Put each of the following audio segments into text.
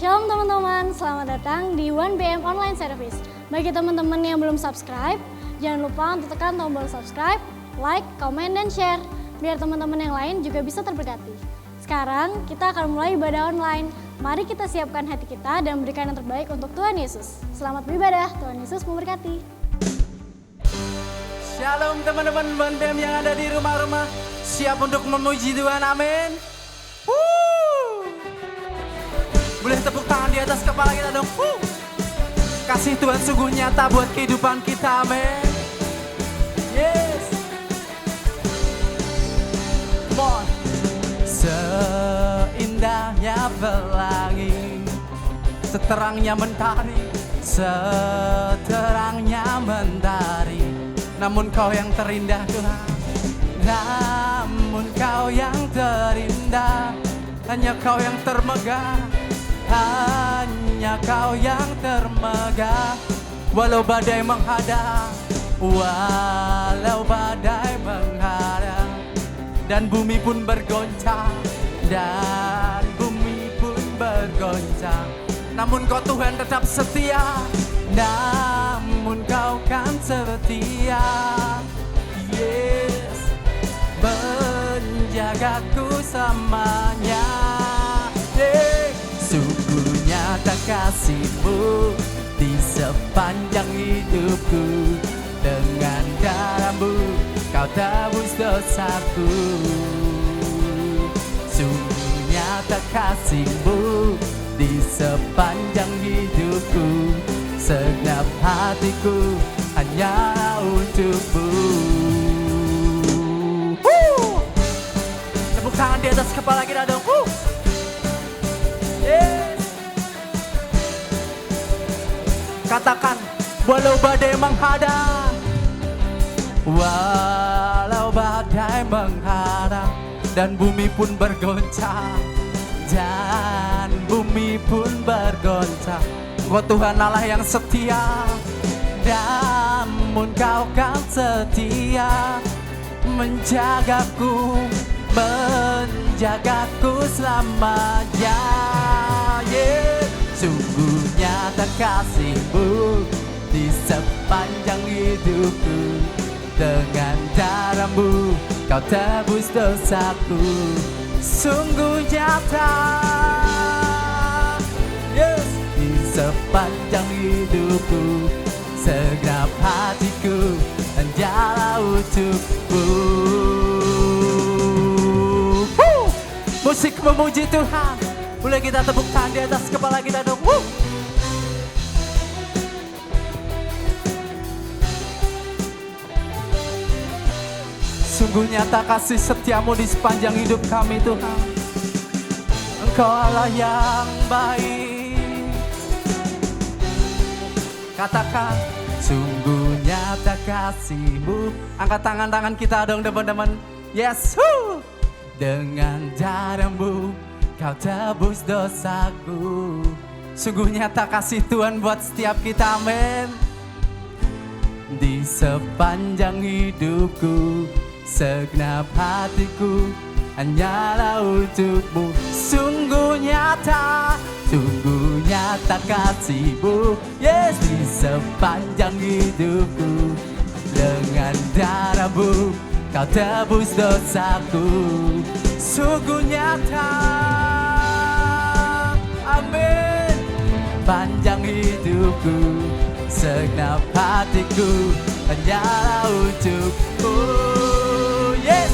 Shalom teman-teman, selamat datang di 1BM Online Service. Bagi teman-teman yang belum subscribe, jangan lupa untuk tekan tombol subscribe, like, komen, dan share, biar teman-teman yang lain juga bisa terberkati. Sekarang kita akan mulai ibadah online. Mari kita siapkan hati kita dan berikan yang terbaik untuk Tuhan Yesus. Selamat beribadah, Tuhan Yesus memberkati. Shalom teman-teman 1BM yang ada di rumah-rumah. Siap untuk memuji Tuhan, amin. Boleh tepuk tangan di atas kepala kita dong. Kasih Tuhan sungguh nyata buat kehidupan kita, amin. Yes. Come on. Seindahnya pelangi, seterangnya mentari, seterangnya mentari. Namun kau yang terindah Tuhan, namun kau yang terindah. Hanya kau yang termegah, hanya kau yang termegah. Walau badai menghadang, walau badai menghadang, dan bumi pun bergoncang, dan bumi pun bergoncang. Namun kau Tuhan tetap setia, namun kau kan setia. Yes, menjagaku selamanya. Sungguh nyata kasih-Mu di sepanjang hidupku. Dengan darah-Mu kau tebus dosaku. Sungguh nyata kasih-Mu di sepanjang hidupku. Segenap hatiku hanya untuk-Mu. Tepuk tangan di atas kepala kita dong. Yes. Katakan, walau badai menghadang, walau badai menghadang, dan bumi pun bergoncang, dan bumi pun bergoncang. Kau Tuhan Allah yang setia, namun kau kan setia, menjagaku, menjagaku selamanya. Yeah. Sungguh nyata kasih-Mu di sepanjang hidupku. Dengan darah-Mu kau tebus dosaku. Sungguh nyata, yes, di sepanjang hidupku. Segenap hatiku hanyalah untuk-Mu. Musik memuji Tuhan. Boleh kita tepuk tangan di atas kepala kita dong. Sungguh nyata kasih setia-Mu di sepanjang hidup kami Tuhan. Engkau Allah yang baik. Katakan, sungguh nyata kasih-Mu. Angkat tangan-tangan kita dong teman-teman. Yes. Dengan darah-Mu kau tebus dosaku. Sungguh nyata kasih Tuhan buat setiap kita, amin. Di sepanjang hidupku, segenap hatiku hanyalah untuk-Mu. Sungguh nyata kasih-Mu, yes, di sepanjang hidupku. Dengan darah-Mu kau tebus dosaku. Sungguh nyata, amin. Panjang hidupku, segenap hatiku hanyalah untuk-Mu. Yes,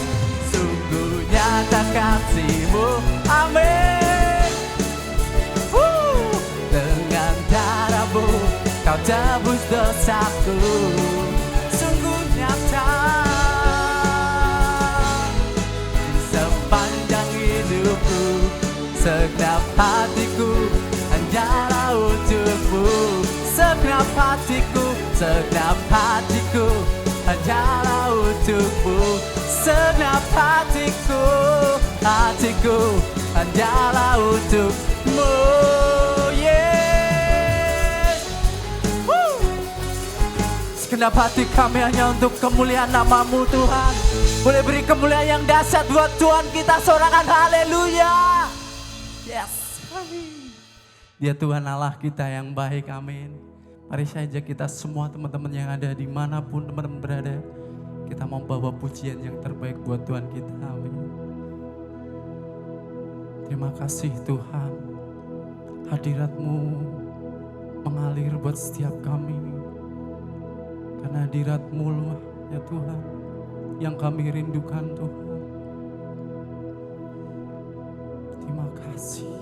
sungguh nyata kasih-Mu, amin. Dengan darah-Mu kau tebus dosaku. Sungguh nyata, segenap hatiku hanyalah untuk-Mu. Segenap hatiku, segenap hatiku hanyalah untuk-Mu. Segenap hatiku, hatiku hanyalah untuk-Mu. Yes. Segenap hati kami hanya untuk kemuliaan nama-Mu Tuhan. Boleh beri kemuliaan yang dahsyat buat Tuhan kita sorangan, haleluya. Yes. Dia Tuhan Allah kita yang baik, amin. Mari saja kita semua teman-teman yang ada dimanapun teman-teman berada, kita mau bawa pujian yang terbaik buat Tuhan kita, amin. Terima kasih Tuhan, hadirat-Mu mengalir buat setiap kami. Karena hadirat-Mu lah ya Tuhan, yang kami rindukan Tuhan. Terima kasih.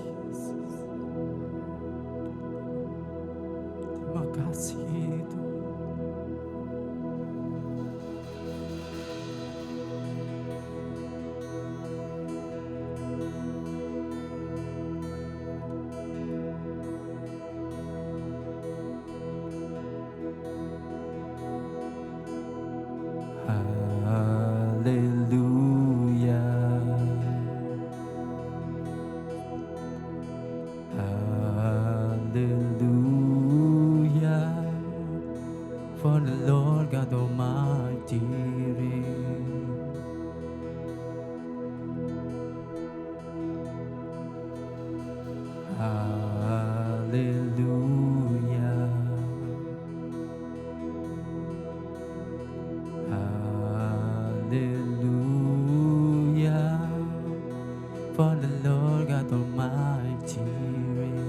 Terima kasih Tuhan. For the Lord God Almighty reigns. Hallelujah. Hallelujah. For the Lord God Almighty reigns.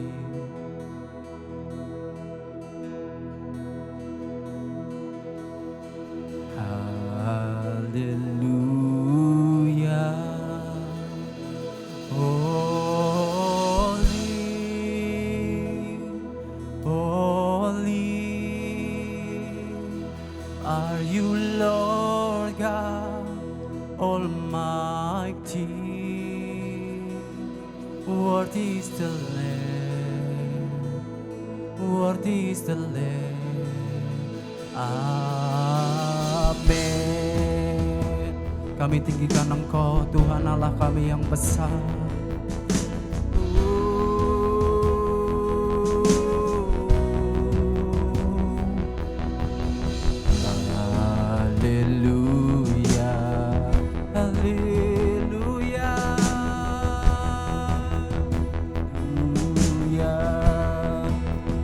Hallelujah. Holy, holy are you, Lord God Almighty. Worthy is the Lamb, worthy is the Lamb. Amin. Kami tinggikan Engkau, Tuhan Allah kami yang besar. Haleluya, haleluya, haleluya.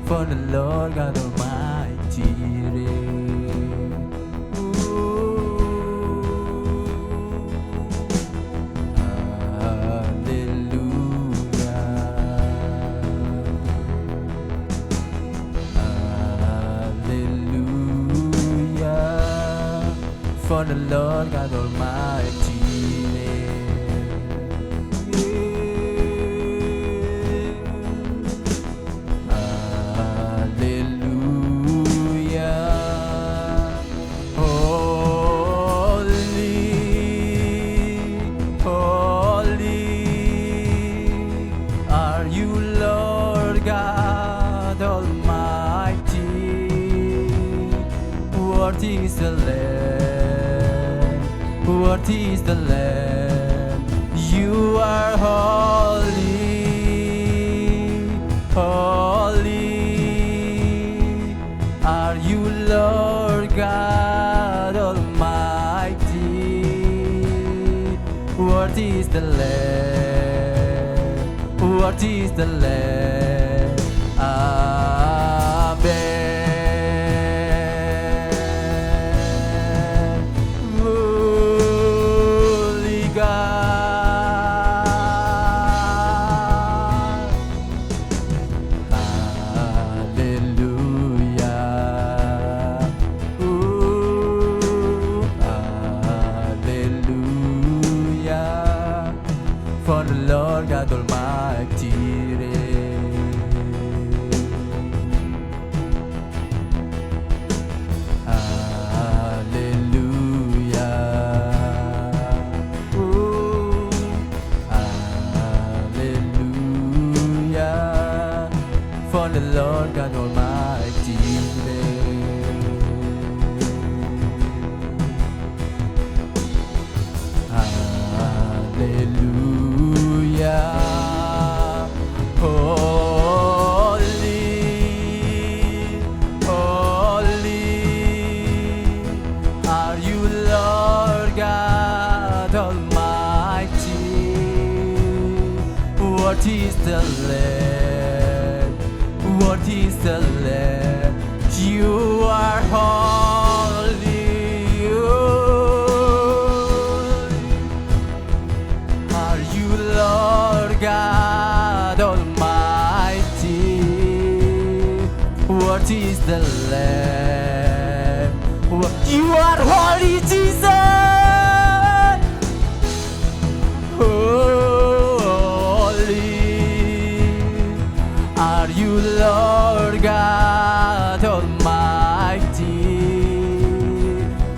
For the Lord God Almighty reigns. Hallelujah. Hallelujah. For the Lord God Almighty worthy is the Lamb, worthy is the Lamb. You are holy, holy are you, Lord God Almighty. Worthy is the Lamb, worthy is the Lamb. Amen. For the Lord God Almighty reigns. Hallelujah. Ooh, hallelujah. For the Lord God Almighty reigns. Hallelujah. Holy, holy are you, Lord God Almighty. Worthy is the Lamb, What is the Lamb? You are holy, holy. Are you Lord God Almighty? What is the Lamb? You are holy, Jesus. Are you Lord God Almighty?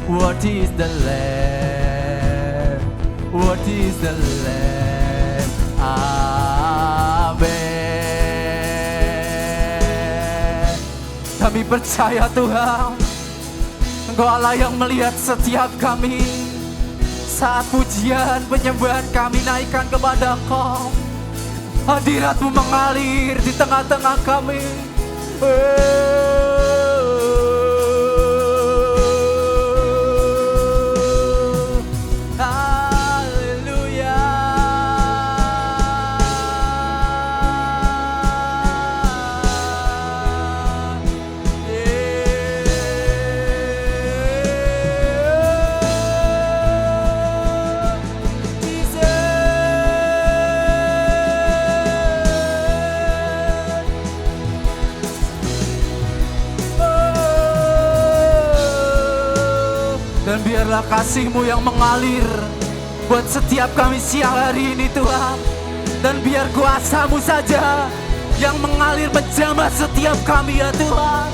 What is the Lamb? What is the Lamb? Amin. Kami percaya Tuhan, Engkau Allah yang melihat setiap kami saat pujian penyembahan kami naikkan kepada Engkau. Hadirat-Mu mengalir di tengah-tengah kami. Haleluya. Dan biarlah kasih-Mu yang mengalir buat setiap kami siang hari ini Tuhan. Dan biar kuasa-Mu saja yang mengalir menjamah setiap kami ya Tuhan.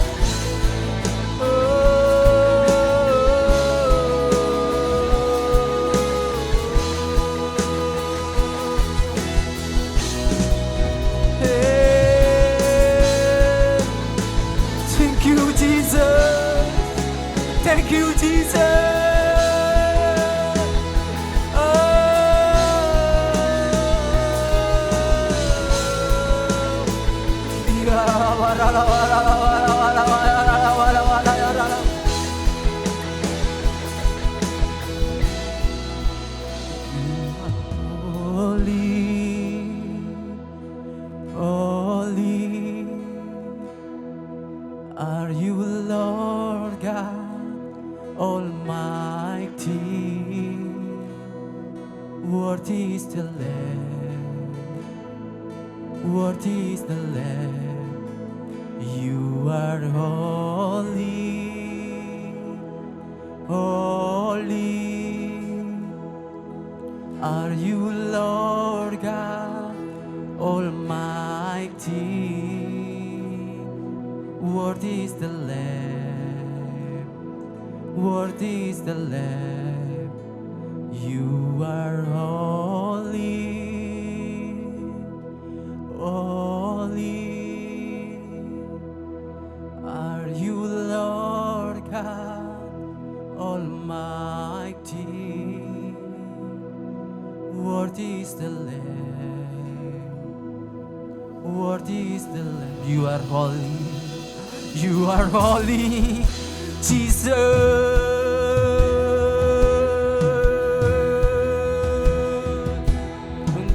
Thank you Jesus. Thank you Jesus. Are you Lord God Almighty? What is the Lamb? What is the Lamb? You are holy, holy. Are you Lord God Almighty? What is the Lamb? What is the Lamb? You are holy, holy. Are you Lord God Almighty? What is the Lamb? What is the Lamb? You are holy. You are holy, Jesus.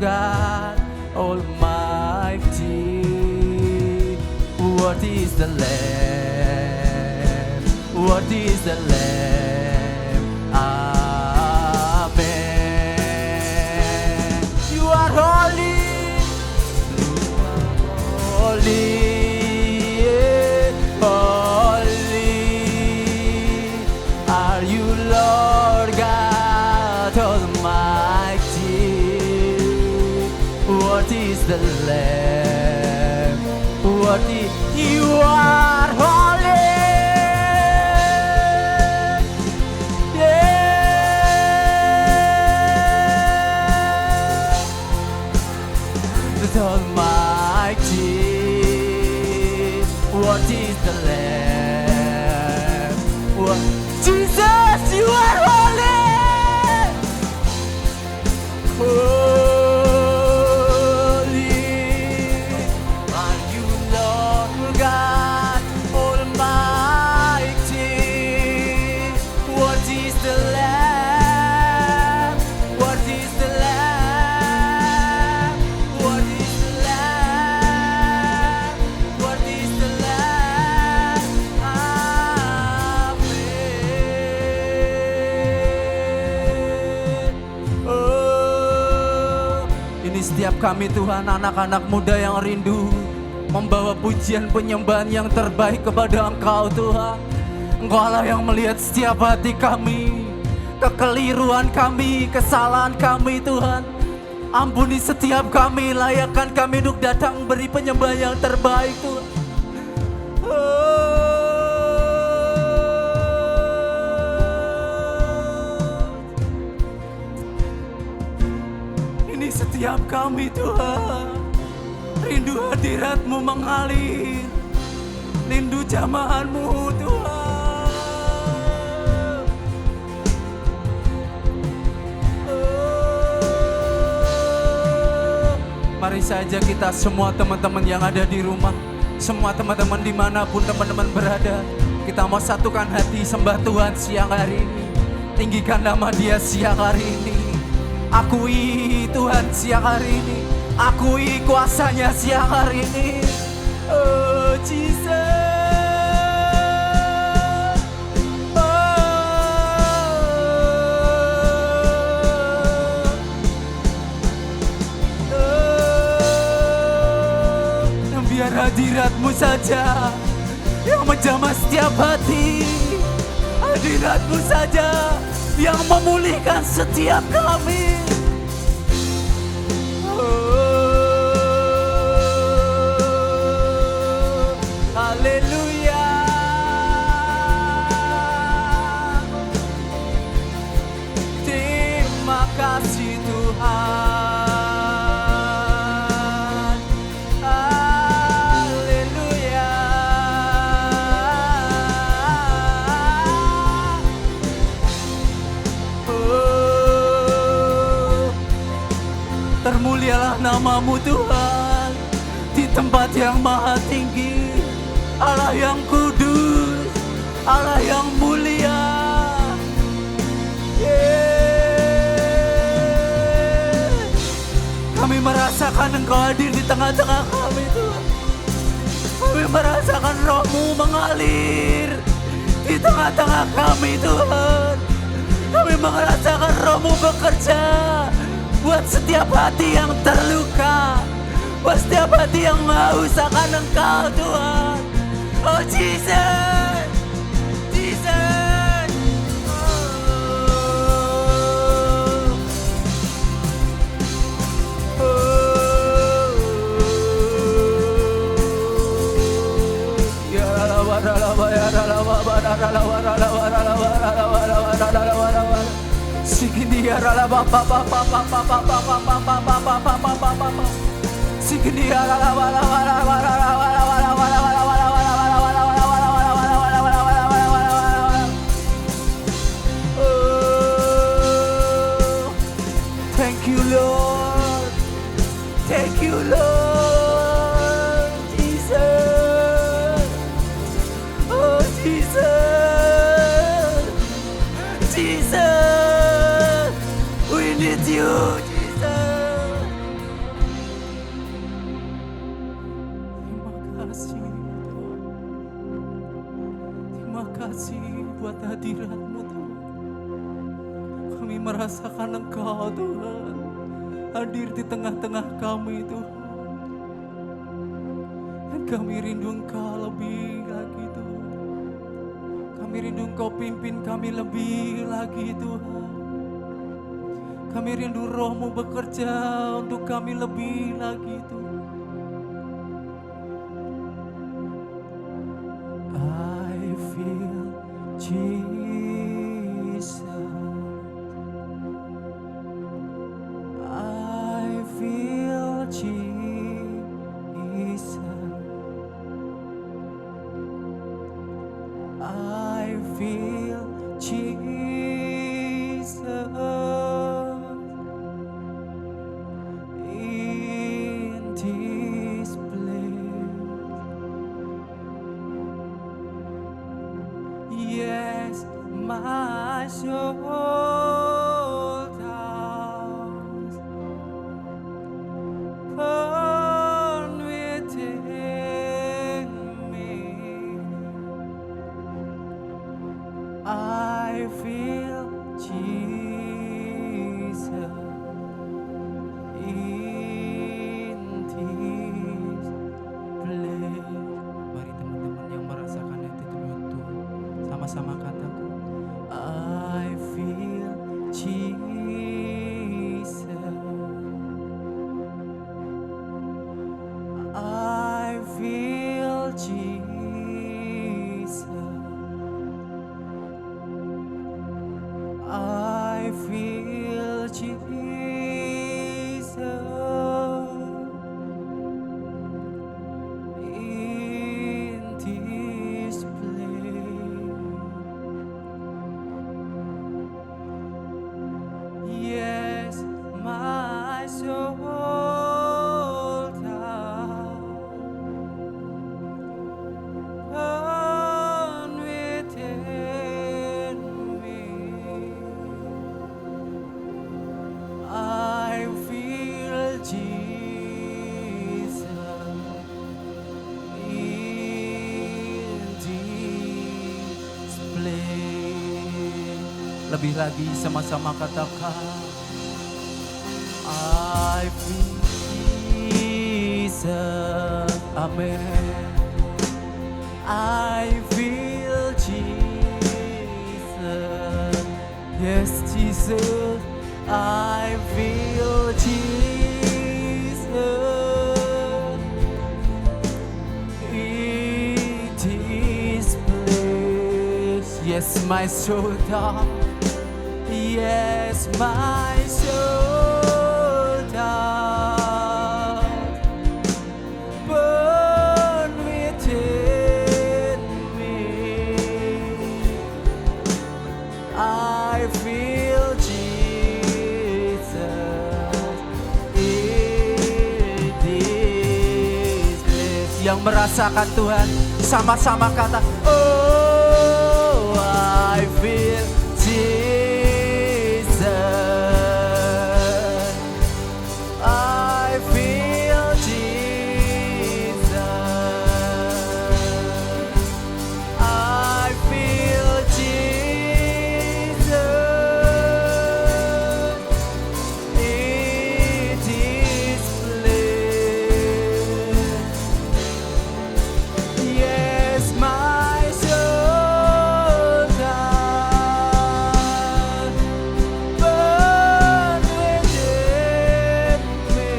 God Almighty. What is the Lamb? What is the Lamb? Amen. You are holy. You are holy. Are you Lord God Almighty? What is the Lamb? What is you are holy? Yeah. The Almighty. What is the Lamb? What? Jesus, you are holy. Holy. Are you Lord God Almighty? What is the Lamb? What is the Lamb? What is the Lamb? What kami Tuhan, anak-anak muda yang rindu membawa pujian penyembahan yang terbaik kepada Engkau Tuhan. Engkau Allah yang melihat setiap hati kami, kekeliruan kami, kesalahan kami Tuhan. Ampuni setiap kami, layakkan kami untuk datang beri penyembahan yang terbaik Tuhan. Ini setiap kami Tuhan, rindu hadirat-Mu mengalir, rindu jamahan-Mu Tuhan. Mari saja kita semua teman-teman yang ada di rumah, semua teman-teman dimanapun teman-teman berada, kita mau satukan hati sembah Tuhan siang hari ini. Tinggikan nama Dia siang hari ini. Akui Tuhan siang hari ini, akui kuasanya siang hari ini. Oh Jesus. Biar hadirat-Mu saja yang menjamah setiap hati, hadirat-Mu saja yang memulihkan setiap kami. Haleluya. Terima kasih Tuhan. Haleluya. Termulialah nama-Mu Tuhan di tempat yang maha tinggi. Allah yang kudus, Allah yang mulia. Kami merasakan Engkau hadir di tengah-tengah kami Tuhan. Kami merasakan Roh-Mu mengalir di tengah-tengah kami Tuhan. Kami merasakan Roh-Mu bekerja buat setiap hati yang terluka, buat setiap hati yang haus akan Engkau Tuhan. Oh Jesus, Jesus. Thank you Lord, thank you Lord, Jesus. Oh Jesus, Jesus, we need you, Jesus. Terima kasih Tuhan, terima kasih buat hadirat-Mu Tuhan. Kami merasakan Engkau Tuhan hadir di tengah-tengah kami Tuhan. Dan kami rindu Engkau lebih lagi Tuhan. Kami rindu Engkau pimpin kami lebih lagi Tuhan. Kami rindu Roh-Mu bekerja untuk kami lebih lagi Tuhan. I feel Jesus. I feel Jesus. I feel Jesus. sama-sama katakan, I feel Jesus, I feel Jesus, I feel Jesus in this place. Yes, my soul down, burn within me. I feel Jesus in this place. Lebih lagi sama-sama katakan, I feel Jesus, amen. I feel Jesus, yes Jesus, I feel Jesus in this place. Yes, my soul down. Yes, my soul down, burn within me. I feel Jesus in this place. Yang merasakan Tuhan, sama-sama kata, oh, I feel Jesus, I feel Jesus, I feel Jesus in this place. Yes, my soul down, burn within me.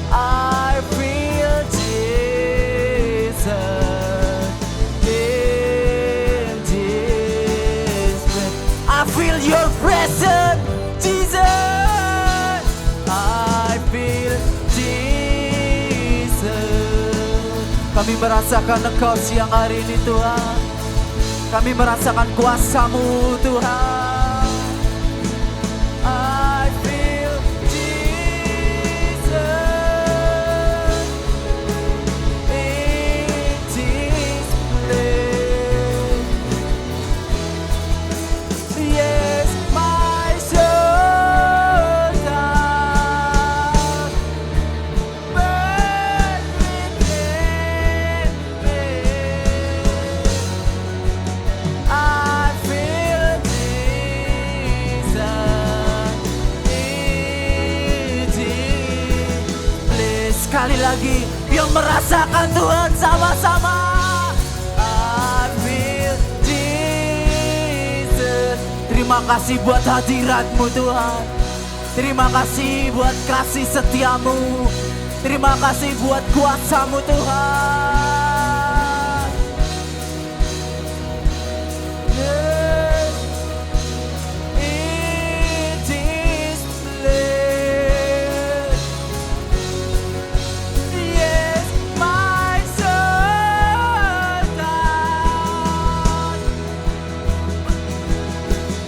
I feel Jesus in this place. I feel your presence, Jesus. I feel Jesus. Kami merasakan Engkau siang hari ini Tuhan. Kami merasakan kuasa-Mu Tuhan. I feel Jesus in this place. Yes, my soul down, burn within me. I feel Jesus in this place. Sekali lagi, yang merasakan Tuhan sama-sama. I feel Jesus. Terima kasih buat hadirat-Mu Tuhan. Terima kasih buat kasih setia-Mu. Terima kasih buat kuasa-Mu Tuhan. Yes, in this place. Yes, my soul down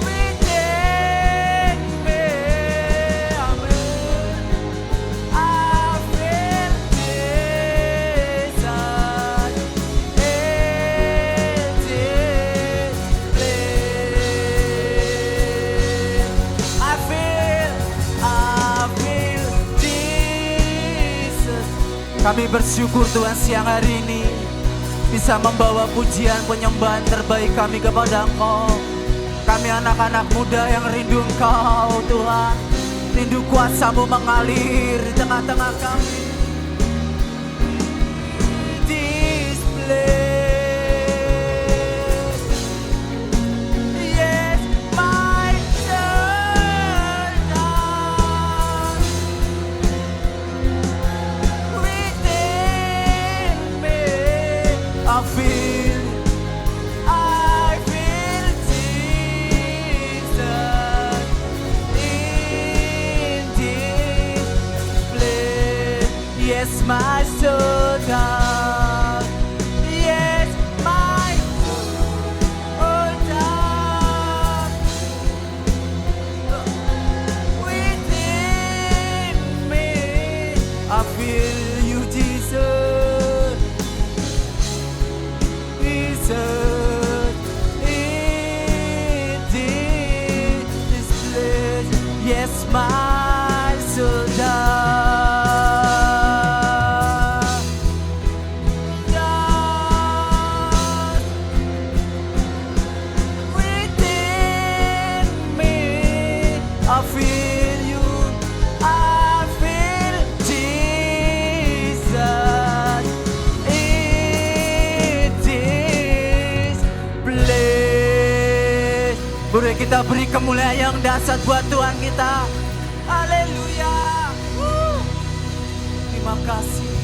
within me. Amen. I feel Jesus in this place. I feel Jesus. Kami bersyukur Tuhan siang hari ini bisa membawa pujian penyembahan terbaik kami kepada Engkau. Kami anak-anak muda yang rindu Engkau Tuhan. Rindu kuasa-Mu mengalir di tengah-tengah kami. This place. Yes, my soul does. Yes, my soul does. Within me, I feel you, Jesus. Jesus, in this place. Yes, my soul does. Within me, I feel you. I feel Jesus in this place. Boleh kita beri kemuliaan yang dahsyat buat Tuhan kita. Haleluya. Terima kasih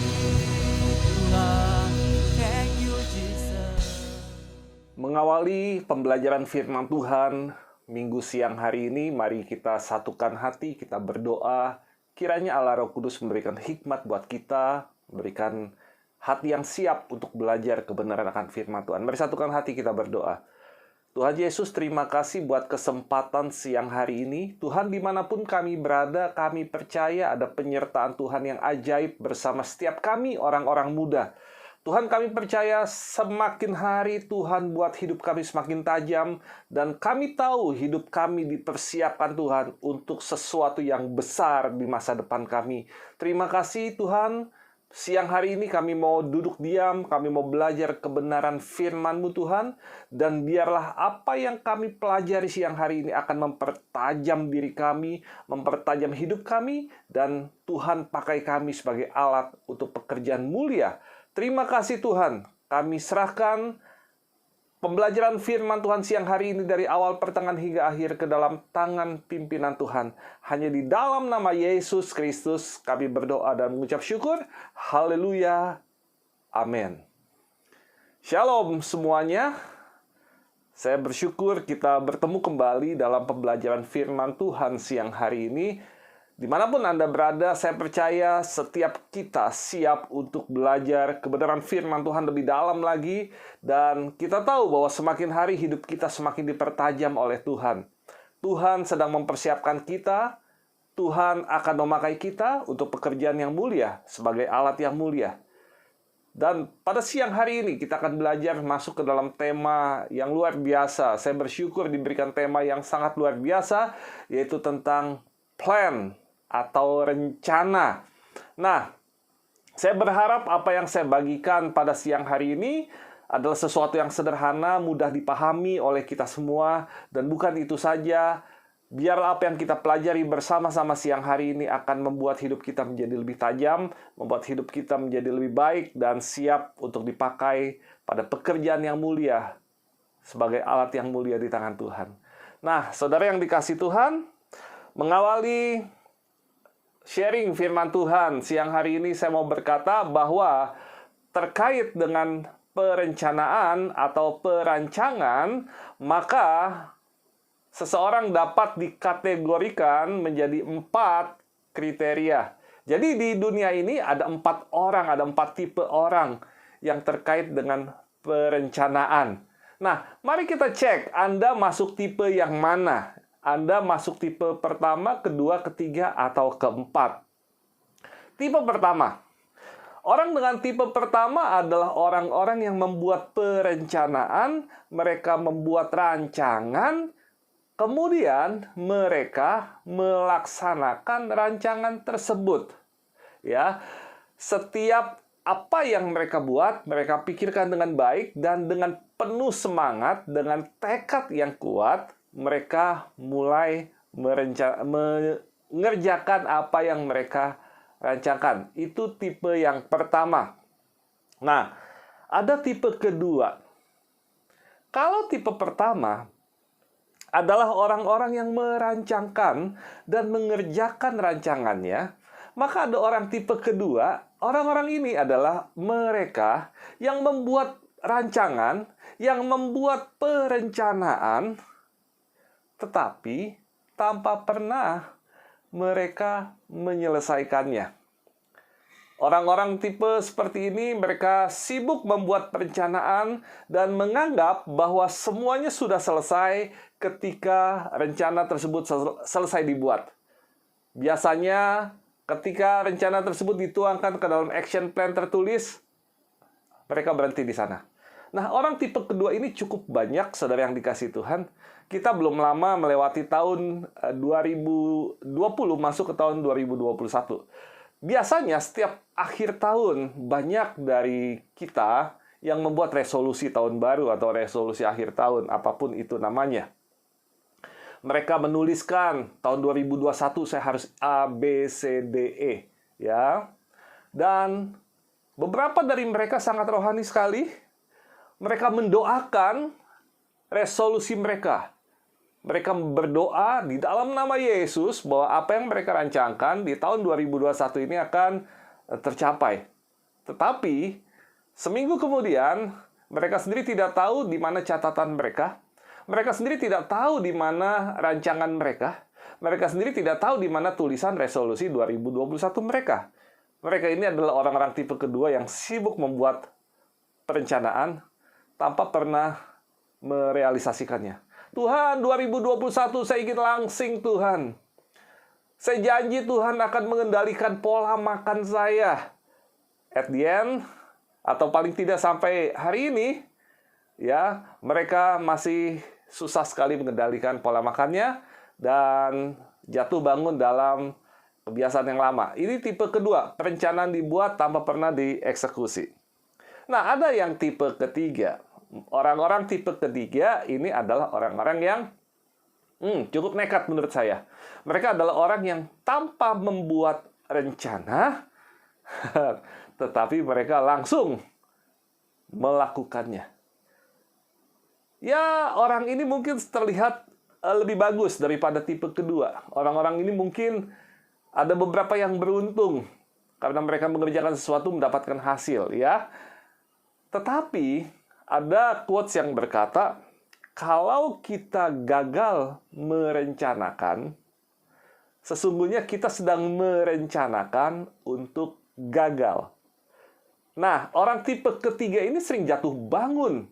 Tuhan. Thank you Jesus. Mengawali pembelajaran firman Tuhan minggu siang hari ini, mari kita satukan hati, kita berdoa. Kiranya Allah Roh Kudus memberikan hikmat buat kita, memberikan hati yang siap untuk belajar kebenaran akan firman Tuhan. Mari satukan hati, kita berdoa. Tuhan Yesus, terima kasih buat kesempatan siang hari ini. Tuhan, dimanapun kami berada, kami percaya ada penyertaan Tuhan yang ajaib bersama setiap kami, orang-orang muda. Tuhan, kami percaya semakin hari Tuhan buat hidup kami semakin tajam, dan kami tahu hidup kami dipersiapkan Tuhan untuk sesuatu yang besar di masa depan kami. Terima kasih Tuhan. Siang hari ini kami mau duduk diam, kami mau belajar kebenaran firman-Mu Tuhan, dan biarlah apa yang kami pelajari siang hari ini akan mempertajam diri kami, mempertajam hidup kami, dan Tuhan pakai kami sebagai alat untuk pekerjaan mulia. Terima kasih Tuhan, kami serahkan pembelajaran firman Tuhan siang hari ini dari awal pertengahan hingga akhir ke dalam tangan pimpinan Tuhan. Hanya di dalam nama Yesus Kristus kami berdoa dan mengucap syukur. Haleluya. Amin. Shalom semuanya. Saya bersyukur kita bertemu kembali dalam pembelajaran firman Tuhan siang hari ini. Dimanapun Anda berada, saya percaya setiap kita siap untuk belajar kebenaran firman Tuhan lebih dalam lagi. Dan kita tahu bahwa semakin hari hidup kita semakin dipertajam oleh Tuhan. Tuhan sedang mempersiapkan kita. Tuhan akan memakai kita untuk pekerjaan yang mulia, sebagai alat yang mulia. Dan pada siang hari ini kita akan belajar masuk ke dalam tema yang luar biasa. Saya bersyukur diberikan tema yang sangat luar biasa, yaitu tentang plan atau rencana. Nah, saya berharap apa yang saya bagikan pada siang hari ini adalah sesuatu yang sederhana, mudah dipahami oleh kita semua. Dan bukan itu saja, biarlah apa yang kita pelajari bersama-sama siang hari ini akan membuat hidup kita menjadi lebih tajam, membuat hidup kita menjadi lebih baik, dan siap untuk dipakai pada pekerjaan yang mulia, sebagai alat yang mulia di tangan Tuhan. Nah, saudara yang dikasih Tuhan, mengawali sharing firman Tuhan siang hari ini saya mau berkata bahwa terkait dengan perencanaan atau perancangan, maka seseorang dapat dikategorikan menjadi 4 kriteria. Jadi di dunia ini ada 4 orang, ada 4 tipe orang yang terkait dengan perencanaan. Nah, mari kita cek Anda masuk tipe yang mana. Anda masuk tipe pertama, kedua, ketiga, atau keempat. Tipe pertama. Orang dengan tipe pertama adalah orang-orang yang membuat perencanaan, mereka membuat rancangan, kemudian mereka melaksanakan rancangan tersebut. Ya, setiap apa yang mereka buat, mereka pikirkan dengan baik dan dengan penuh semangat, dengan tekad yang kuat, mereka mulai mengerjakan apa yang mereka rancangkan. Itu tipe yang pertama. Nah, ada tipe kedua. Kalau tipe pertama adalah orang-orang yang merancangkan dan mengerjakan rancangannya, maka ada orang tipe kedua. Orang-orang ini adalah mereka yang membuat rancangan, yang membuat perencanaan, tetapi tanpa pernah mereka menyelesaikannya. Orang-orang tipe seperti ini, mereka sibuk membuat perencanaan dan menganggap bahwa semuanya sudah selesai ketika rencana tersebut selesai dibuat. Biasanya, ketika rencana tersebut dituangkan ke dalam action plan tertulis, mereka berhenti di sana. Nah, orang tipe kedua ini cukup banyak, saudara yang dikasihi Tuhan. Kita belum lama melewati tahun 2020, masuk ke tahun 2021. Biasanya setiap akhir tahun banyak dari kita yang membuat resolusi tahun baru atau resolusi akhir tahun, apapun itu namanya. Mereka menuliskan tahun 2021 saya harus A, B, C, D, E. Ya. Dan beberapa dari mereka sangat rohani sekali. Mereka mendoakan resolusi mereka. Mereka berdoa di dalam nama Yesus bahwa apa yang mereka rancangkan di tahun 2021 ini akan tercapai. Tetapi, seminggu kemudian, mereka sendiri tidak tahu di mana catatan mereka. Mereka sendiri tidak tahu di mana rancangan mereka. Mereka sendiri tidak tahu di mana tulisan resolusi 2021 mereka. Mereka ini adalah orang-orang tipe kedua yang sibuk membuat perencanaan tanpa pernah merealisasikannya. Tuhan, 2021 saya ingin langsing Tuhan. Saya janji Tuhan akan mengendalikan pola makan saya. At the end, atau paling tidak sampai hari ini, ya, mereka masih susah sekali mengendalikan pola makannya dan jatuh bangun dalam kebiasaan yang lama. Ini tipe kedua, perencanaan dibuat tanpa pernah dieksekusi. Nah, ada yang tipe ketiga. Orang-orang tipe ketiga ini adalah orang-orang yang cukup nekat menurut saya. Mereka adalah orang yang tanpa membuat rencana, tetapi mereka langsung melakukannya. Ya, orang ini mungkin terlihat lebih bagus daripada tipe kedua. Orang-orang ini mungkin ada beberapa yang beruntung karena mereka mengerjakan sesuatu mendapatkan hasil, ya. Tetapi ada quotes yang berkata, kalau kita gagal merencanakan, sesungguhnya kita sedang merencanakan untuk gagal. Nah, orang tipe ketiga ini sering jatuh bangun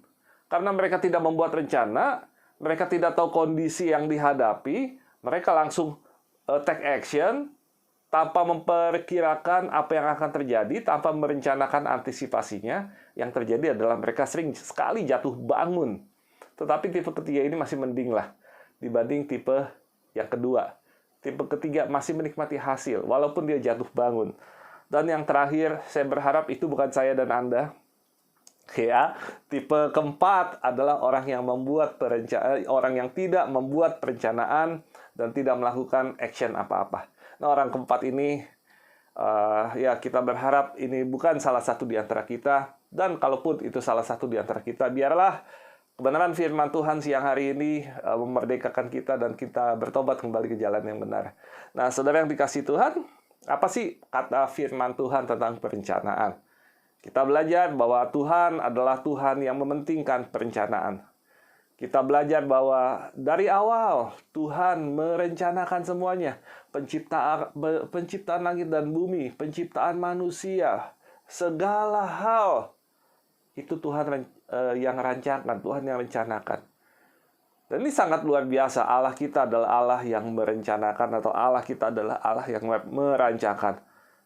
karena mereka tidak membuat rencana, mereka tidak tahu kondisi yang dihadapi, mereka langsung take action tanpa memperkirakan apa yang akan terjadi, tanpa merencanakan antisipasinya. Yang terjadi adalah mereka sering sekali jatuh bangun. Tetapi tipe ketiga ini masih mending lah dibanding tipe yang kedua. Tipe ketiga masih menikmati hasil, walaupun dia jatuh bangun. Dan yang terakhir, saya berharap itu bukan saya dan Anda. Ya, tipe keempat adalah orang yang membuat orang yang tidak membuat perencanaan dan tidak melakukan action apa-apa. Nah, orang keempat ini, ya kita berharap ini bukan salah satu di antara kita. Dan kalaupun itu salah satu di antara kita, biarlah kebenaran firman Tuhan siang hari ini memerdekakan kita dan kita bertobat kembali ke jalan yang benar. Nah, saudara yang dikasihi Tuhan, apa sih kata firman Tuhan tentang perencanaan? Kita belajar bahwa Tuhan adalah Tuhan yang mementingkan perencanaan. Kita belajar bahwa dari awal Tuhan merencanakan semuanya. Penciptaan langit dan bumi, penciptaan manusia, segala hal. Itu Tuhan yang rancangkan, Tuhan yang rencanakan. Dan ini sangat luar biasa. Allah kita adalah Allah yang merencanakan, atau Allah kita adalah Allah yang merancangkan.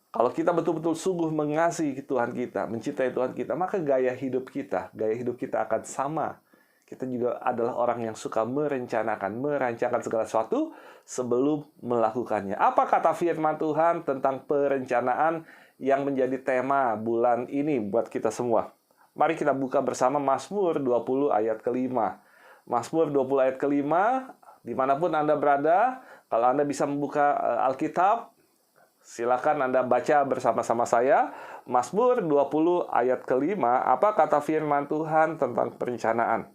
Kalau kita betul-betul sungguh mengasihi Tuhan kita, mencintai Tuhan kita, maka gaya hidup kita akan sama. Kita juga adalah orang yang suka merencanakan, merancangkan segala sesuatu sebelum melakukannya. Apa kata firman Tuhan tentang perencanaan yang menjadi tema bulan ini buat kita semua? Mari kita buka bersama Mazmur 20 ayat ke-5. Mazmur 20 ayat ke-5, dimanapun Anda berada, kalau Anda bisa membuka Alkitab, silakan Anda baca bersama-sama saya. Mazmur 20 ayat ke-5, apa kata firman Tuhan tentang perencanaan?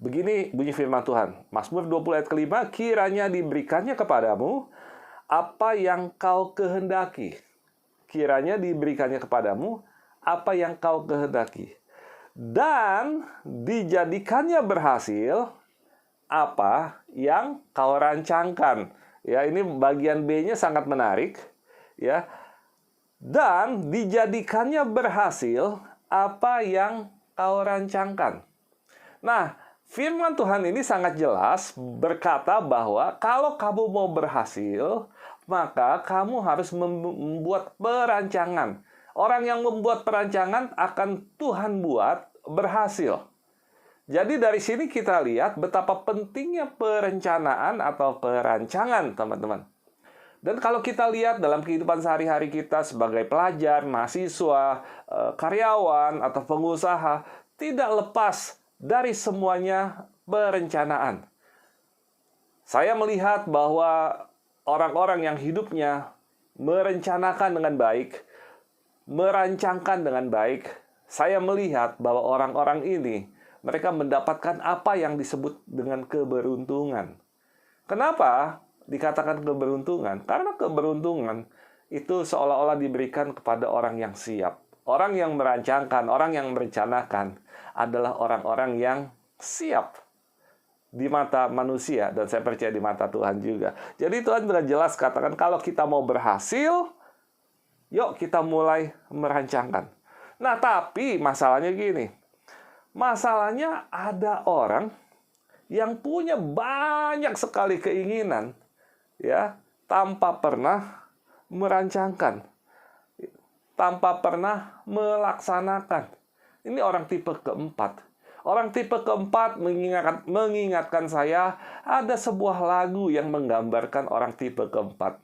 Begini bunyi firman Tuhan. Mazmur 20 ayat ke-5, kiranya diberikannya kepadamu apa yang kau kehendaki. Kiranya diberikannya kepadamu apa yang kau kehendaki. Dan dijadikannya berhasil apa yang kau rancangkan. Ya, ini bagian B-nya sangat menarik, ya. dan dijadikannya berhasil apa yang kau rancangkan. Nah, firman Tuhan ini sangat jelas berkata bahwa kalau kamu mau berhasil, maka kamu harus membuat perancangan. Orang yang membuat perancangan akan Tuhan buat berhasil. Jadi dari sini kita lihat betapa pentingnya perencanaan atau perancangan, teman-teman. Dan kalau kita lihat dalam kehidupan sehari-hari kita sebagai pelajar, mahasiswa, karyawan, atau pengusaha, tidak lepas dari semuanya perencanaan. Saya melihat bahwa orang-orang yang hidupnya merencanakan dengan baik, merancangkan dengan baik, saya melihat bahwa orang-orang ini, mereka mendapatkan apa yang disebut dengan keberuntungan. Kenapa dikatakan keberuntungan? Karena keberuntungan itu seolah-olah diberikan kepada orang yang siap. Orang yang merancangkan, orang yang merencanakan adalah orang-orang yang siap di mata manusia, dan saya percaya di mata Tuhan juga. Jadi Tuhan dengan jelas katakan kalau kita mau berhasil, yuk kita mulai merancangkan. Nah, tapi masalahnya gini. Masalahnya ada orang yang punya banyak sekali keinginan, ya, tanpa pernah merancangkan, tanpa pernah melaksanakan. Ini orang tipe keempat. Orang tipe keempat mengingatkan saya ada sebuah lagu yang menggambarkan orang tipe keempat.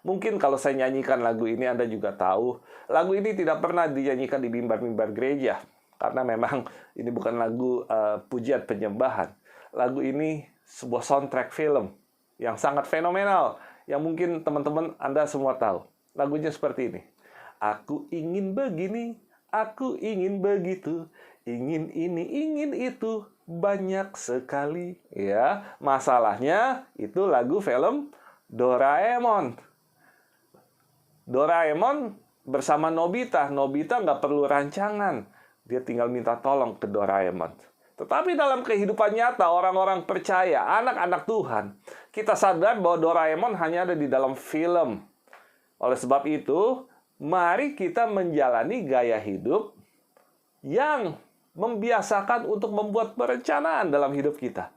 Mungkin kalau saya nyanyikan lagu ini Anda juga tahu, lagu ini tidak pernah dinyanyikan di mimbar-mimbar gereja. Karena memang ini bukan lagu pujian penyembahan. Lagu ini sebuah soundtrack film yang sangat fenomenal, yang mungkin teman-teman Anda semua tahu. Lagunya seperti ini. Aku ingin begini, aku ingin begitu, ingin ini, ingin itu, banyak sekali. Ya, masalahnya itu lagu film Doraemon. Doraemon bersama Nobita. Nobita nggak perlu rancangan. Dia tinggal minta tolong ke Doraemon. Tetapi dalam kehidupan nyata, orang-orang percaya, anak-anak Tuhan, kita sadar bahwa Doraemon hanya ada di dalam film. Oleh sebab itu, mari kita menjalani gaya hidup yang membiasakan untuk membuat perencanaan dalam hidup kita.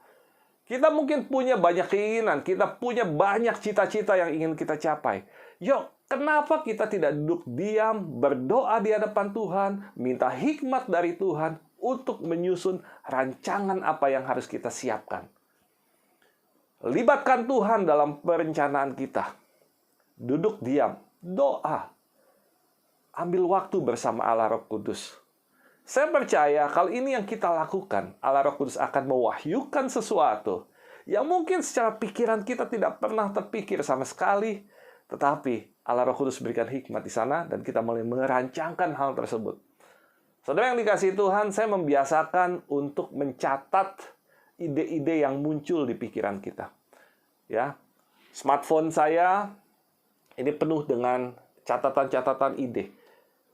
Kita mungkin punya banyak keinginan, kita punya banyak cita-cita yang ingin kita capai. Yuk, kenapa kita tidak duduk diam, berdoa di hadapan Tuhan, minta hikmat dari Tuhan untuk menyusun rancangan apa yang harus kita siapkan. Libatkan Tuhan dalam perencanaan kita. Duduk diam, doa. Ambil waktu bersama Allah Roh Kudus. Saya percaya kalau ini yang kita lakukan, Allah Roh Kudus akan mewahyukan sesuatu yang mungkin secara pikiran kita tidak pernah terpikir sama sekali, tetapi Allah Roh Kudus berikan hikmat di sana dan kita mulai merancangkan hal tersebut. Saudara yang dikasihi Tuhan, saya membiasakan untuk mencatat ide-ide yang muncul di pikiran kita. Ya, smartphone saya ini penuh dengan catatan-catatan ide.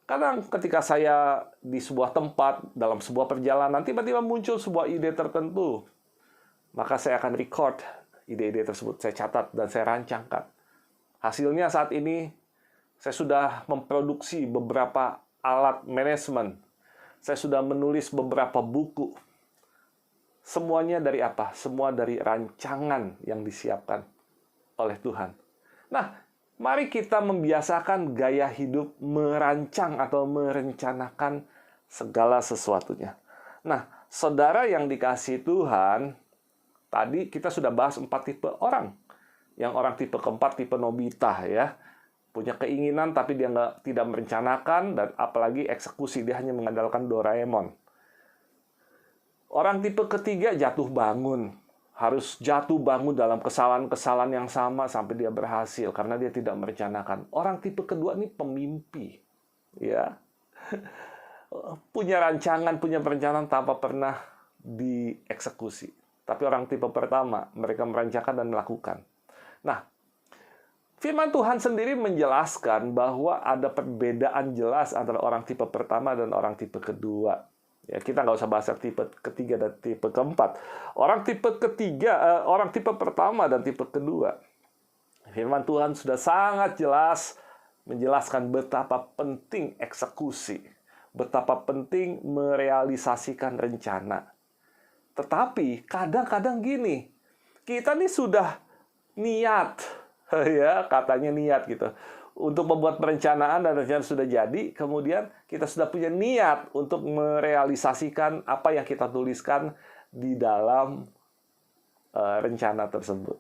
Kadang ketika saya di sebuah tempat, dalam sebuah perjalanan, tiba-tiba muncul sebuah ide tertentu. Maka saya akan record ide-ide tersebut, saya catat dan saya rancangkan. Hasilnya saat ini, saya sudah memproduksi beberapa alat manajemen. Saya sudah menulis beberapa buku. Semuanya dari apa? Semua dari rancangan yang disiapkan oleh Tuhan. Nah, mari kita membiasakan gaya hidup merancang atau merencanakan segala sesuatunya. Nah, saudara yang dikasihi Tuhan, tadi kita sudah bahas 4 tipe orang. Yang orang tipe keempat, tipe Nobita, ya. Punya keinginan tapi dia tidak merencanakan, dan apalagi eksekusi, dia hanya mengandalkan Doraemon. Orang tipe ketiga jatuh bangun. Harus jatuh bangun dalam kesalahan-kesalahan yang sama sampai dia berhasil karena dia tidak merencanakan. Orang tipe kedua ini pemimpi, ya. Punya rancangan, punya perencanaan tanpa pernah dieksekusi. Tapi orang tipe pertama, mereka merancangkan dan melakukan. Nah, firman Tuhan sendiri menjelaskan bahwa ada perbedaan jelas antara orang tipe pertama dan orang tipe kedua. Ya, kita nggak usah bahas tipe ketiga dan tipe keempat. Orang tipe ketiga, orang tipe pertama dan tipe kedua. Firman Tuhan sudah sangat jelas menjelaskan betapa penting eksekusi, betapa penting merealisasikan rencana. Tetapi kadang-kadang gini, kita nih sudah niat, ya katanya niat gitu, untuk membuat perencanaan dan rencana sudah jadi, kemudian kita sudah punya niat untuk merealisasikan apa yang kita tuliskan di dalam rencana tersebut.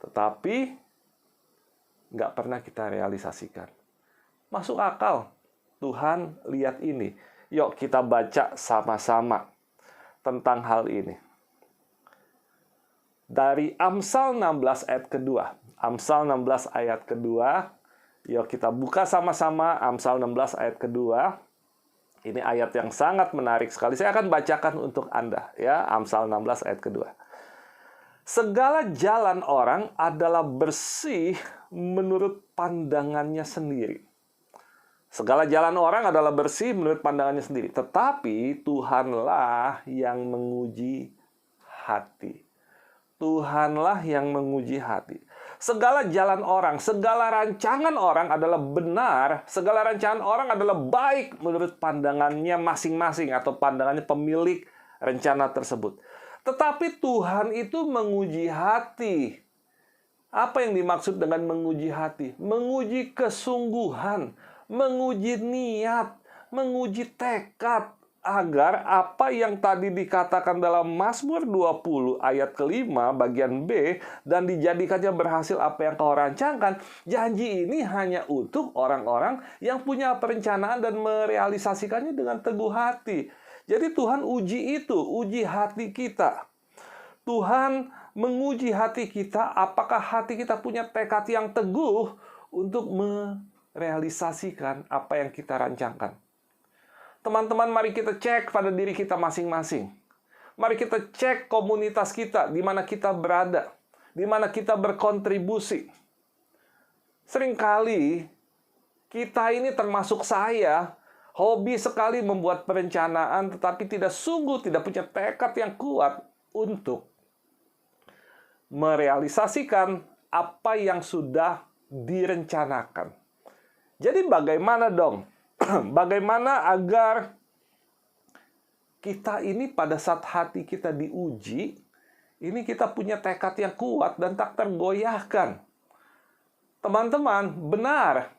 Tetapi nggak pernah kita realisasikan. Masuk akal. Tuhan, lihat ini. Yuk kita baca sama-sama tentang hal ini. Dari Amsal 16 ayat kedua. Amsal 16 ayat kedua. Yuk kita buka sama-sama Amsal 16 ayat kedua. Ini ayat yang sangat menarik sekali. Saya akan bacakan untuk Anda. Ya, Amsal 16 ayat kedua. Segala jalan orang adalah bersih menurut pandangannya sendiri. Segala jalan orang adalah bersih menurut pandangannya sendiri. Tetapi Tuhanlah yang menguji hati. Tuhanlah yang menguji hati. Segala jalan orang, segala rancangan orang adalah benar. Segala rancangan orang adalah baik menurut pandangannya masing-masing atau pandangannya pemilik rencana tersebut. Tetapi Tuhan itu menguji hati. Apa yang dimaksud dengan menguji hati? Menguji kesungguhan, menguji niat, menguji tekad. Agar apa yang tadi dikatakan dalam Mazmur 20 ayat kelima bagian B dan dijadikannya berhasil apa yang kau rancangkan, janji ini hanya untuk orang-orang yang punya perencanaan dan merealisasikannya dengan teguh hati. Jadi Tuhan uji itu, uji hati kita. Tuhan menguji hati kita, apakah hati kita punya tekad yang teguh untuk merealisasikan apa yang kita rancangkan. Teman-teman, mari kita cek pada diri kita masing-masing. Mari kita cek komunitas kita, di mana kita berada, di mana kita berkontribusi. Seringkali kita ini termasuk saya, hobi sekali membuat perencanaan, tetapi tidak punya tekad yang kuat untuk merealisasikan apa yang sudah direncanakan. Jadi bagaimana dong? Bagaimana agar kita ini pada saat hati kita diuji, ini kita punya tekad yang kuat dan tak tergoyahkan. Teman-teman, benar.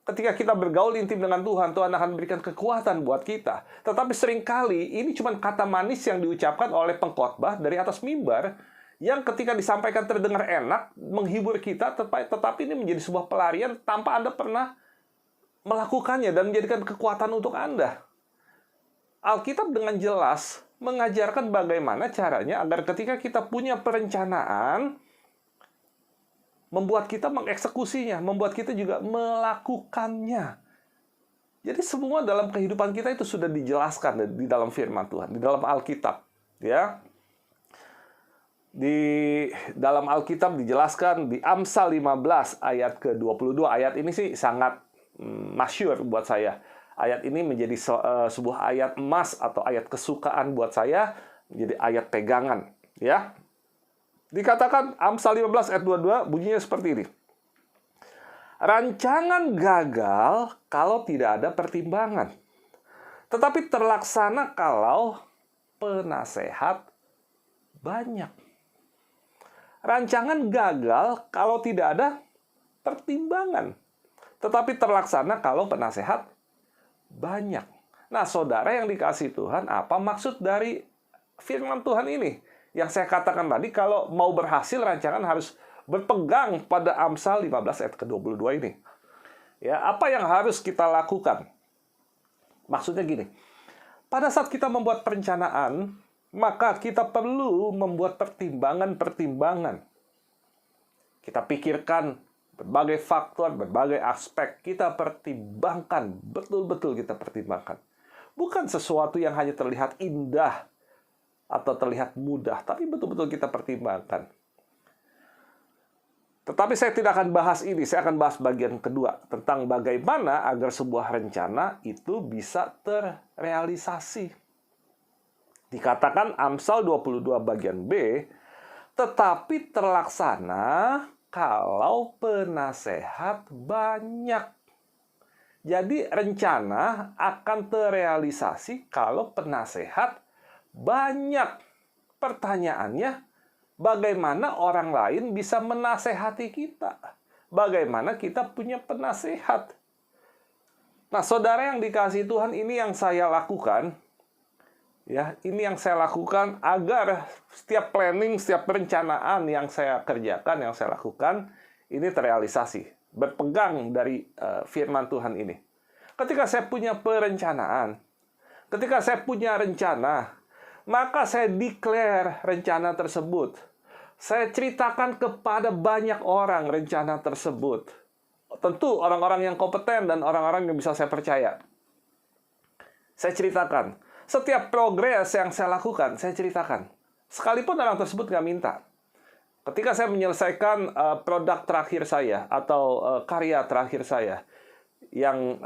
Ketika kita bergaul intim dengan Tuhan, Tuhan akan berikan kekuatan buat kita. Tetapi seringkali ini cuma kata manis yang diucapkan oleh pengkhotbah dari atas mimbar, yang ketika disampaikan terdengar enak, menghibur kita, tetapi ini menjadi sebuah pelarian tanpa Anda pernah melakukannya dan menjadikan kekuatan untuk Anda. Alkitab dengan jelas mengajarkan bagaimana caranya agar ketika kita punya perencanaan, membuat kita mengeksekusinya, membuat kita juga melakukannya. Jadi semua dalam kehidupan kita itu sudah dijelaskan di dalam firman Tuhan, di dalam Alkitab. Ya. Di dalam Alkitab dijelaskan di Amsal 15 ayat ke-22. Ayat ini sih sangat masyhur buat saya. Ayat ini menjadi sebuah ayat emas atau ayat kesukaan buat saya, menjadi ayat pegangan. Ya. Dikatakan Amsal 15 ayat 22 bunyinya seperti ini. Rancangan gagal kalau tidak ada pertimbangan. Tetapi terlaksana kalau penasehat banyak. Rancangan gagal kalau tidak ada pertimbangan. Tetapi terlaksana kalau penasehat banyak. Nah, saudara yang dikasihi Tuhan, apa maksud dari firman Tuhan ini? Yang saya katakan tadi, kalau mau berhasil, rancangan harus berpegang pada Amsal 15 ayat ke-22 ini. Ya, apa yang harus kita lakukan? Maksudnya gini, pada saat kita membuat perencanaan, maka kita perlu membuat pertimbangan-pertimbangan. Kita pikirkan berbagai faktor, berbagai aspek, kita pertimbangkan, betul-betul kita pertimbangkan. Bukan sesuatu yang hanya terlihat indah, atau terlihat mudah, tapi betul-betul kita pertimbangkan. Tetapi saya tidak akan bahas ini, saya akan bahas bagian kedua, tentang bagaimana agar sebuah rencana itu bisa terrealisasi. Dikatakan Amsal 22 bagian B, tetapi terlaksana kalau penasehat banyak. Jadi rencana akan terrealisasi kalau penasehat banyak. Pertanyaannya, bagaimana orang lain bisa menasehati kita? Bagaimana kita punya penasehat? Nah, saudara yang dikasihi Tuhan, ini yang saya lakukan. Ya, ini yang saya lakukan agar setiap planning, setiap perencanaan yang saya kerjakan, yang saya lakukan, ini terrealisasi. Berpegang dari firman Tuhan ini. Ketika saya punya perencanaan, ketika saya punya rencana, maka saya declare rencana tersebut. Saya ceritakan kepada banyak orang rencana tersebut. Tentu orang-orang yang kompeten dan orang-orang yang bisa saya percaya. Saya ceritakan. Setiap progres yang saya lakukan, saya ceritakan. Sekalipun orang tersebut nggak minta. Ketika saya menyelesaikan produk terakhir saya atau karya terakhir saya, yang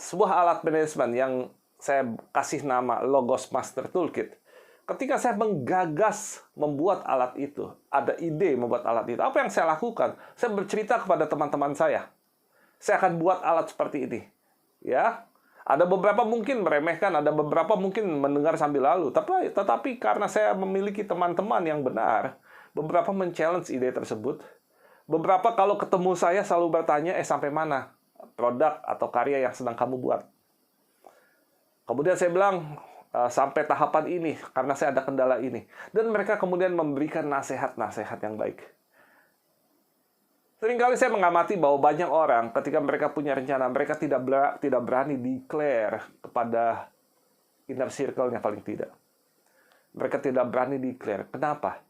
sebuah alat manajemen yang saya kasih nama Logos Master Toolkit. Ketika saya menggagas membuat alat itu, ada ide membuat alat itu, apa yang saya lakukan? Saya bercerita kepada teman-teman saya. Saya akan buat alat seperti ini. Ya, ada beberapa mungkin meremehkan, ada beberapa mungkin mendengar sambil lalu. Tetapi karena saya memiliki teman-teman yang benar, beberapa men-challenge ide tersebut. Beberapa kalau ketemu saya selalu bertanya, sampai mana produk atau karya yang sedang kamu buat? Kemudian saya bilang, sampai tahapan ini, karena saya ada kendala ini. Dan mereka kemudian memberikan nasihat-nasihat yang baik. Seringkali saya mengamati bahwa banyak orang ketika mereka punya rencana, mereka tidak berani declare kepada inner circle-nya paling tidak. Mereka tidak berani declare. Kenapa?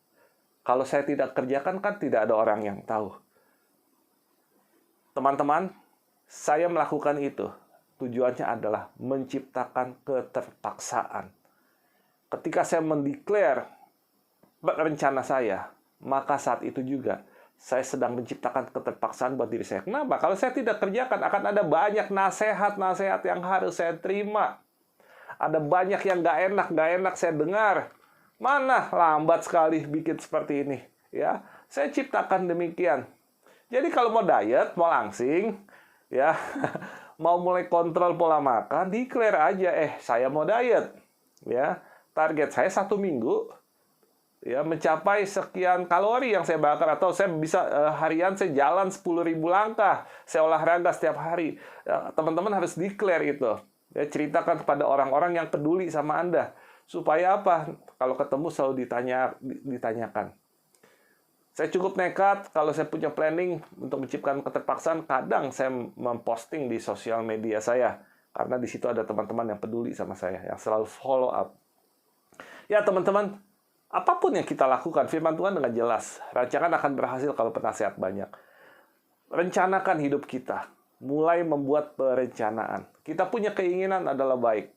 Kalau saya tidak kerjakan, kan tidak ada orang yang tahu. Teman-teman, saya melakukan itu. Tujuannya adalah menciptakan keterpaksaan. Ketika saya mendeklar rencana saya, maka saat itu juga saya sedang menciptakan keterpaksaan buat diri saya. Kenapa? Kalau saya tidak kerjakan, akan ada banyak nasihat-nasihat yang harus saya terima. Ada banyak yang gak enak saya dengar. Mana lambat sekali bikin seperti ini, ya. Saya ciptakan demikian. Jadi kalau mau diet, mau langsing, ya, mau mulai kontrol pola makan, declare aja, saya mau diet, ya. Target saya 1 minggu, ya, mencapai sekian kalori yang saya bakar, atau saya bisa harian saya jalan 10.000 langkah, saya olahraga setiap hari. Ya, teman-teman harus declare itu. Ya, ceritakan kepada orang-orang yang peduli sama Anda. Supaya apa? Kalau ketemu selalu ditanyakan. Saya cukup nekat kalau saya punya planning untuk menciptakan keterpaksaan. Kadang saya memposting di sosial media saya. Karena di situ ada teman-teman yang peduli sama saya. Yang selalu follow up. Ya teman-teman, apapun yang kita lakukan, firman Tuhan dengan jelas. Rancangan akan berhasil kalau penasehat banyak. Rencanakan hidup kita. Mulai membuat perencanaan. Kita punya keinginan adalah baik.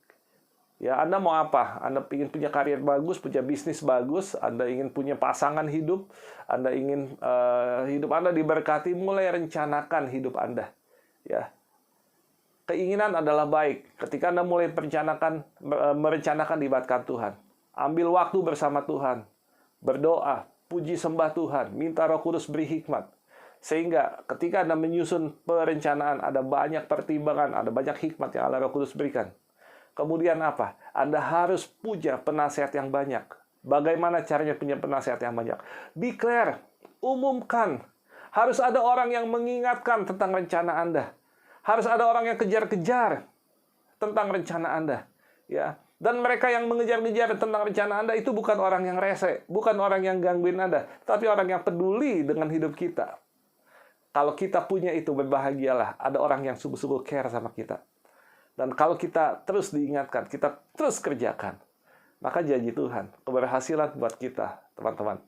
Ya, Anda mau apa? Anda ingin punya karir bagus, punya bisnis bagus, Anda ingin punya pasangan hidup, Anda ingin hidup Anda diberkati, mulai rencanakan hidup Anda. Ya. Keinginan adalah baik. Ketika Anda mulai merencanakan libatkan Tuhan. Ambil waktu bersama Tuhan. Berdoa, puji sembah Tuhan, minta Roh Kudus beri hikmat. Sehingga ketika Anda menyusun perencanaan, ada banyak pertimbangan, ada banyak hikmat yang Allah Roh Kudus berikan. Kemudian apa? Anda harus punya penasehat yang banyak. Bagaimana caranya punya penasehat yang banyak? Declare, umumkan. Harus ada orang yang mengingatkan tentang rencana Anda. Harus ada orang yang kejar-kejar tentang rencana Anda. Ya. Dan mereka yang mengejar-ngejar tentang rencana Anda itu bukan orang yang rese, bukan orang yang gangguin Anda, tapi orang yang peduli dengan hidup kita. Kalau kita punya itu, berbahagialah. Ada orang yang sungguh-sungguh care sama kita. Dan kalau kita terus diingatkan, kita terus kerjakan, maka janji Tuhan, keberhasilan buat kita, teman-teman.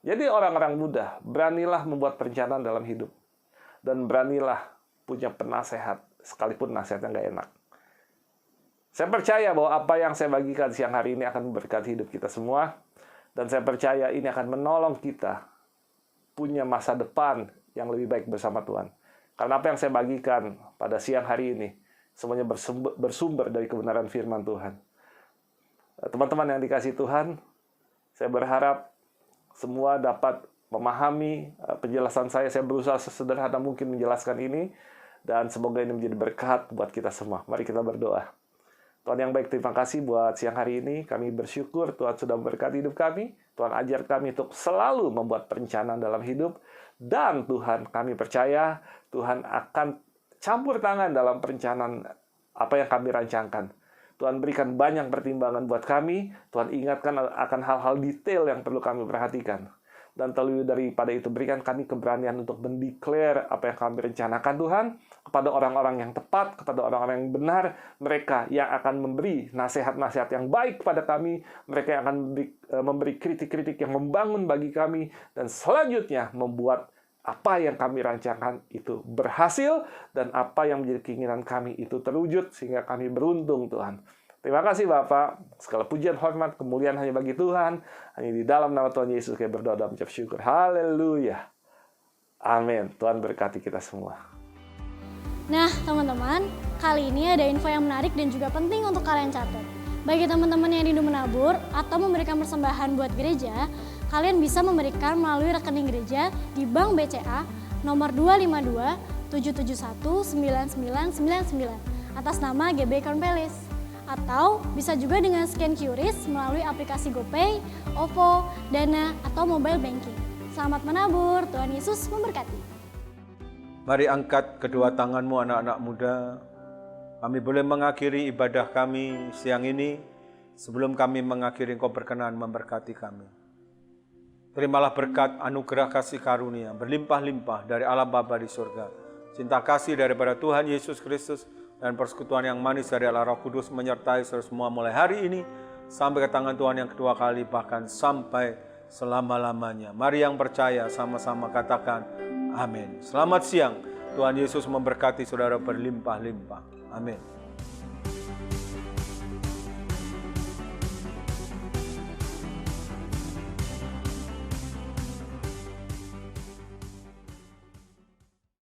Jadi orang-orang muda, beranilah membuat perencanaan dalam hidup. Dan beranilah punya penasehat, sekalipun nasihatnya nggak enak. Saya percaya bahwa apa yang saya bagikan siang hari ini akan memberkati hidup kita semua. Dan saya percaya ini akan menolong kita punya masa depan yang lebih baik bersama Tuhan. Karena apa yang saya bagikan pada siang hari ini, semuanya bersumber dari kebenaran firman Tuhan. Teman-teman yang dikasihi Tuhan, saya berharap semua dapat memahami penjelasan saya. Saya berusaha sesederhana mungkin menjelaskan ini. Dan semoga ini menjadi berkat buat kita semua. Mari kita berdoa. Tuhan yang baik, terima kasih buat siang hari ini. Kami bersyukur Tuhan sudah memberkati hidup kami. Tuhan ajar kami untuk selalu membuat perencanaan dalam hidup. Dan Tuhan, kami percaya Tuhan akan campur tangan dalam perencanaan apa yang kami rancangkan. Tuhan berikan banyak pertimbangan buat kami. Tuhan ingatkan akan hal-hal detail yang perlu kami perhatikan. Dan terlebih daripada itu, berikan kami keberanian untuk mendeklar apa yang kami rencanakan Tuhan kepada orang-orang yang tepat, kepada orang-orang yang benar, mereka yang akan memberi nasihat-nasihat yang baik kepada kami, mereka yang akan memberi kritik-kritik yang membangun bagi kami, dan selanjutnya membuat apa yang kami rancangkan itu berhasil, dan apa yang menjadi keinginan kami itu terwujud, sehingga kami beruntung Tuhan. Terima kasih Bapak. Segala pujian, hormat, kemuliaan hanya bagi Tuhan. Hanya di dalam nama Tuhan Yesus kami berdoa dan mengucap syukur. Haleluya. Amin. Tuhan berkati kita semua. Nah teman-teman, kali ini ada info yang menarik dan juga penting untuk kalian catat. Bagi teman-teman yang rindu menabur atau memberikan persembahan buat gereja, kalian bisa memberikan melalui rekening gereja di Bank BCA nomor 252 771 9999 atas nama GB Cornpelis. Atau bisa juga dengan scan QRIS melalui aplikasi GoPay, OVO, Dana, atau mobile banking. Selamat menabur, Tuhan Yesus memberkati. Mari angkat kedua tanganmu anak-anak muda. Kami boleh mengakhiri ibadah kami siang ini. Sebelum kami mengakhiri, Engkau berkenan memberkati kami. Terimalah berkat anugerah kasih karunia berlimpah-limpah dari Allah Bapa di surga. Cinta kasih daripada Tuhan Yesus Kristus dan persekutuan yang manis dari Allah Roh Kudus menyertai semua mulai hari ini sampai ke tangan Tuhan yang kedua kali, bahkan sampai selama-lamanya. Mari yang percaya sama-sama katakan amin. Selamat siang. Tuhan Yesus memberkati saudara berlimpah-limpah. Amin.